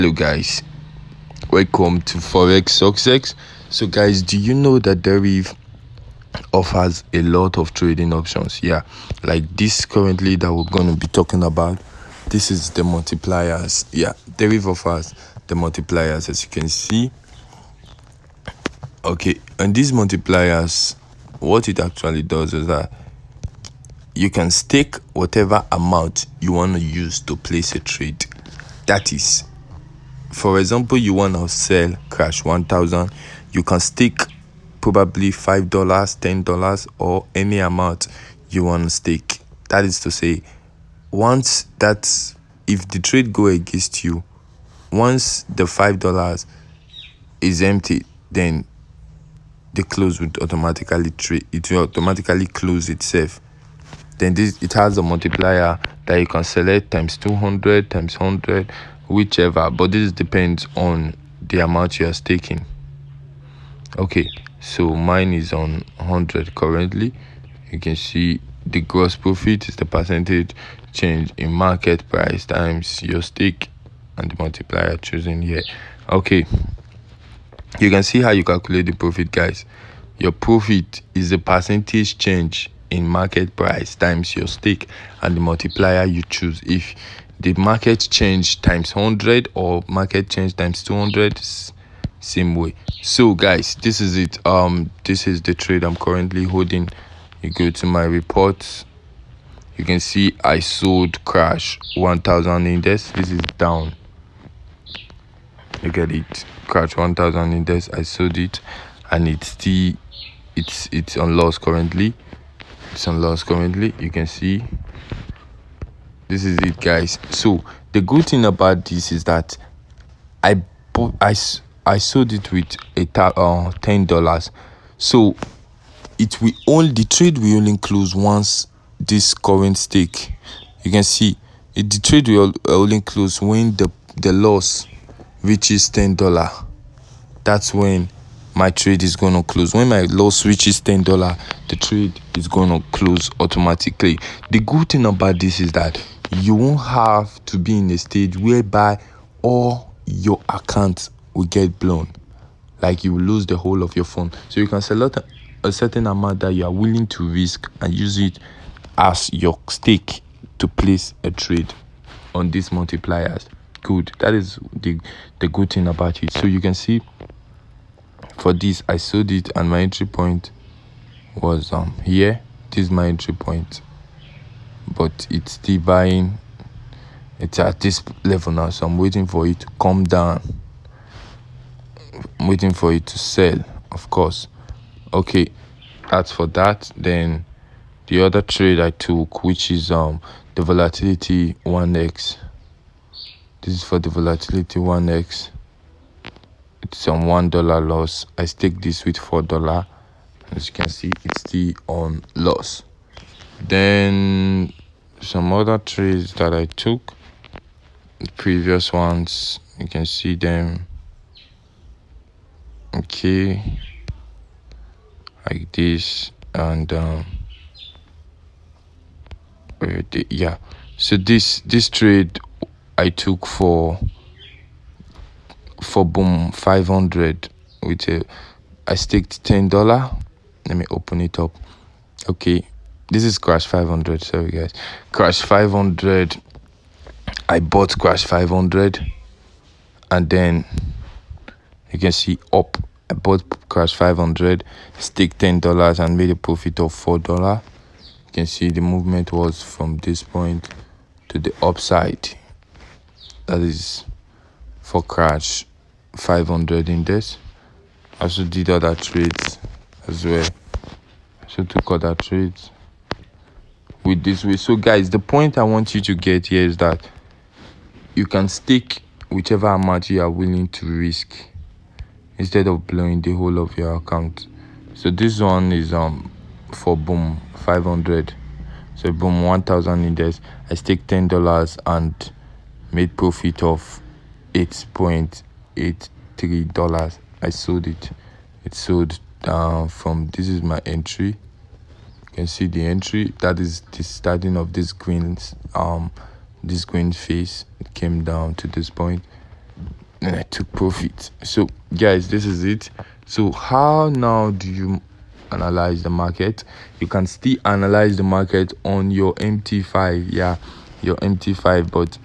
Hello guys, welcome to Forex Success. So guys, do you know that Deriv offers a lot of trading options? Yeah, like this currently that we're going to be talking about. This is the multipliers. Yeah, Deriv offers the multipliers, as you can see. Okay, and these multipliers, what it actually does is that you can stake whatever amount you want to use to place a trade. That is, for example, you want to sell cash 1,000, you can stake probably $5, $10, or any amount you want to stake. That is to say, once that's, if the trade go against you, once the $5 is empty, then the close would automatically trade, it will automatically close itself. Then it has a multiplier that you can select times 200, times 100, whichever, but this depends on the amount you are staking. Okay, so mine is on 100 currently. You can see the gross profit is the percentage change in market price times your stake and the multiplier chosen here. Okay, you can see how you calculate the profit, guys. Your profit is the percentage change in market price times your stake and the multiplier you choose. If the market change times 100 or market change times 200, same way. So guys, this is it. This is the trade I'm currently holding. You go to my reports, you can see I sold crash 1,000 index. This is down. Look at it, crash 1,000 index. I sold it, and it's on loss currently. It's on loss currently. You can see this is it, guys. So the good thing about this is that I sold it with a $10. So the trade will only close once this current stake. You can see the trade will only close when the loss reaches $10. That's when my trade is going to close. When my loss reaches $10, the trade is going to close automatically. The good thing about this is that you won't have to be in a stage whereby all your accounts will get blown, like you will lose the whole of your fund. So you can select a certain amount that you are willing to risk and use it as your stake to place a trade on these multipliers. Good. That is the good thing about it. So you can see for this I sold it, and my entry point was here. This is my entry point, but it's still buying. It's at this level now, so I'm waiting for it to come down. I'm waiting for it to sell, of course. Okay, that's for that. Then the other trade I took, which is the volatility 1x. This is for the volatility 1x. It's on $1 loss. I stake this with $4. As you can see, it's still on loss. Then some other trades that I took, the previous ones, you can see them. Okay, like this, and yeah. So this trade I took for boom 500 with I staked $10. Let me open it up. Okay, this is crash 500. Sorry guys, crash 500. I bought crash 500, and then you can see up. I bought crash 500, staked $10, and made a profit of $4. You can see the movement was from this point to the upside. That is for crash 500 index. I also did other trades as well. So took other trades with this way. So guys, the point I want you to get here is that you can stake whichever amount you are willing to risk instead of blowing the whole of your account. So this one is for boom 500. So boom 1,000 index. I staked $10 and made profit of $8.83. I sold it. It sold from, this is my entry. You can see the entry. That is the starting of this green face. It came down to this point. and I took profit. So guys, this is it. So how now do you analyze the market? You can still analyze the market on your MT5, yeah, your MT5, but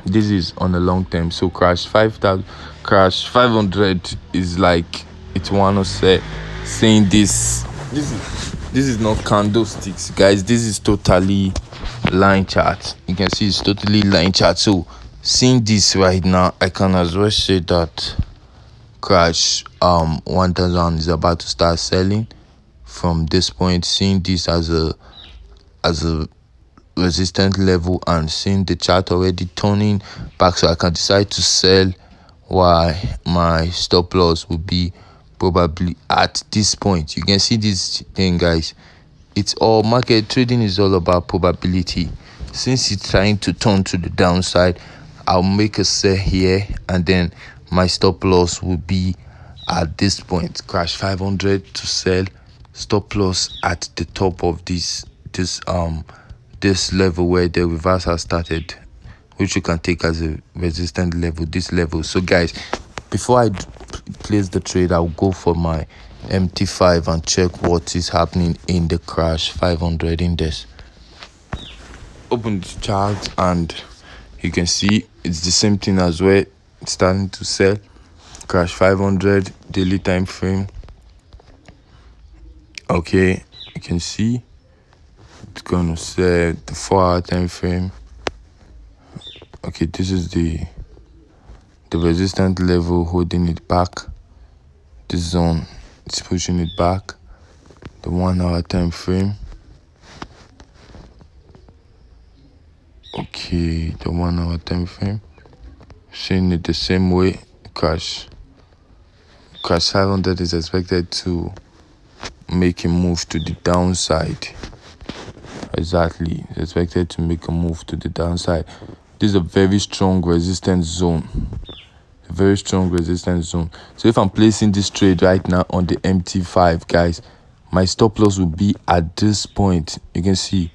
this is on a long term. So crash 5,000, crash 500 is like, it's one of saying this is not candlesticks, guys. This is totally line chart. You can see it's totally line chart. So seeing this right now, I can as well say that crash 1000 is about to start selling from this point, seeing this as a resistance level and seeing the chart already turning back, so I can decide to sell, why my stop loss will be probably at this point. You can see this thing, guys. It's all market trading is all about probability. Since it's trying to turn to the downside, I'll make a sell here, and then my stop loss will be at this point, crash 500 to sell, stop loss at the top of this level where the reverse has started, which you can take as a resistance level, this level. So guys, before I place the trade, I'll go for my MT5 and check what is happening in the crash 500 index. Open the chart and you can see it's the same thing as well. It's starting to sell. Crash 500 daily time frame. Okay, you can see it's gonna set the 4-hour time frame. Okay, this is the resistance level holding it back. This zone is pushing it back. The 1-hour time frame. Okay, the 1-hour time frame. Seeing it the same way. Crash 500 is expected to make a move to the downside. Exactly, it's expected to make a move to the downside. This is a very strong resistance zone. A very strong resistance zone. So if I'm placing this trade right now on the MT5, guys, my stop loss will be at this point. You can see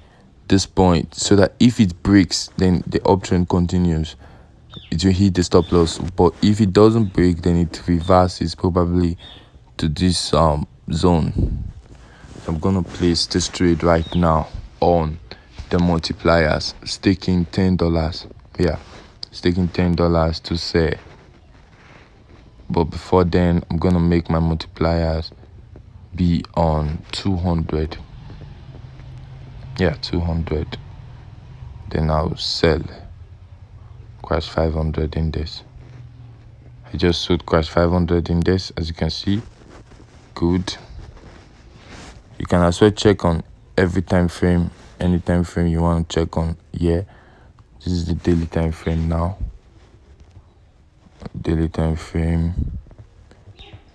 this point, so that if it breaks, then the uptrend continues. It will hit the stop loss. But if it doesn't break, then it reverses probably to this zone. So I'm gonna place this trade right now on the multipliers, staking $10. Yeah, staking $10 to sell. But before then, I'm gonna make my multipliers be on 200. Yeah, 200. Then I'll sell crash 500 in this. I just sold crash 500 in this, as you can see. Good. You can as well check on every time frame, any time frame you want to check on. Yeah, this is the daily time frame now. Daily time frame.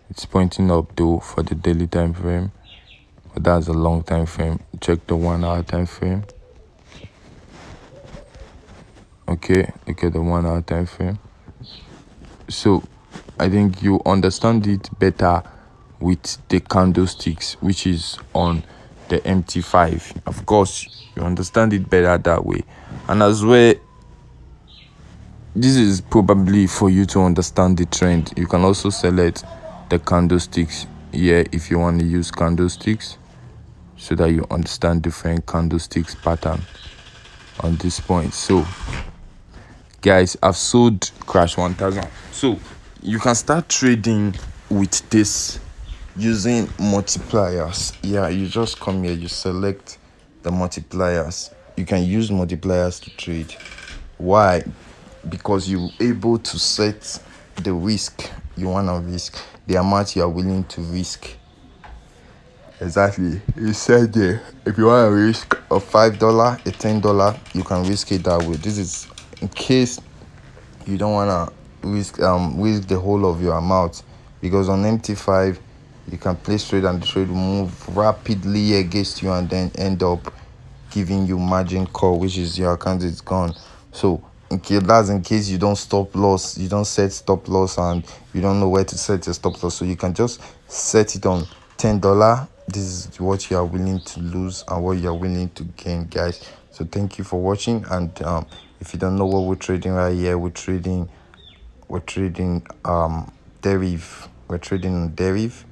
It's pointing up though for the daily time frame, but that's a long time frame. Check the 1-hour time frame. Okay, look at the 1-hour time frame. So I think you understand it better with the candlesticks, which is on the MT5. Of course, you understand it better that way. And as well, this is probably for you to understand the trend. You can also select the candlesticks here if you want to use candlesticks, so that you understand different candlesticks pattern on this point. So guys, I've sold crash 1000. So you can start trading with this using multipliers. Yeah, you just come here, you select the multipliers. You can use multipliers to trade. Why? Because you're able to set the risk you want to risk, the amount you are willing to risk. Exactly, you said there, if you want to risk a $5, a $10, you can risk it that way. This is in case you don't want to risk the whole of your amount, because on MT5 you can place trade and the trade will move rapidly against you and then end up giving you margin call, which is your account is gone. So in case you don't stop loss, you don't set stop loss and you don't know where to set your stop loss. So you can just set it on $10. This is what you are willing to lose and what you are willing to gain, guys. So thank you for watching. And if you don't know what we're trading right here, we're trading we're trading Deriv. We're trading on Deriv.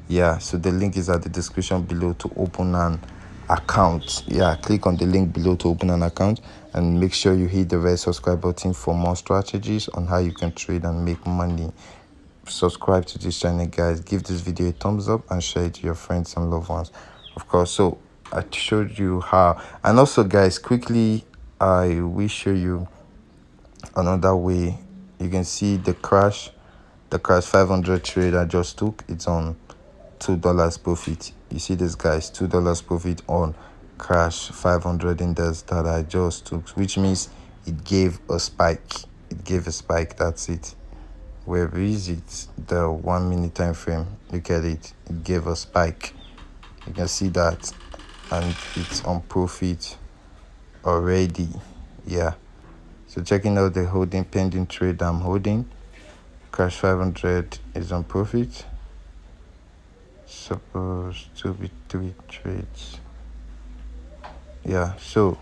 Yeah, so the link is at the description below to open an account. Yeah, click on the link below to open an account, and make sure you hit the red subscribe button for more strategies on how you can trade and make money. Subscribe to this channel, guys. Give this video a thumbs up and share it to your friends and loved ones, of course. So I showed you how. And also, guys, quickly, I will show you another way. You can see the crash 500 trade I just took. It's on $2 profit. You see this, guys, $2 profit on crash 500 index that I just took, which means it gave a spike. That's it. Where is it? The 1 minute time frame. Look at it. It gave a spike. You can see that, and it's on profit already. Yeah, so checking out the holding pending trade I'm holding. Crash 500 is on profit. Supposed to be 3 trades. Yeah, so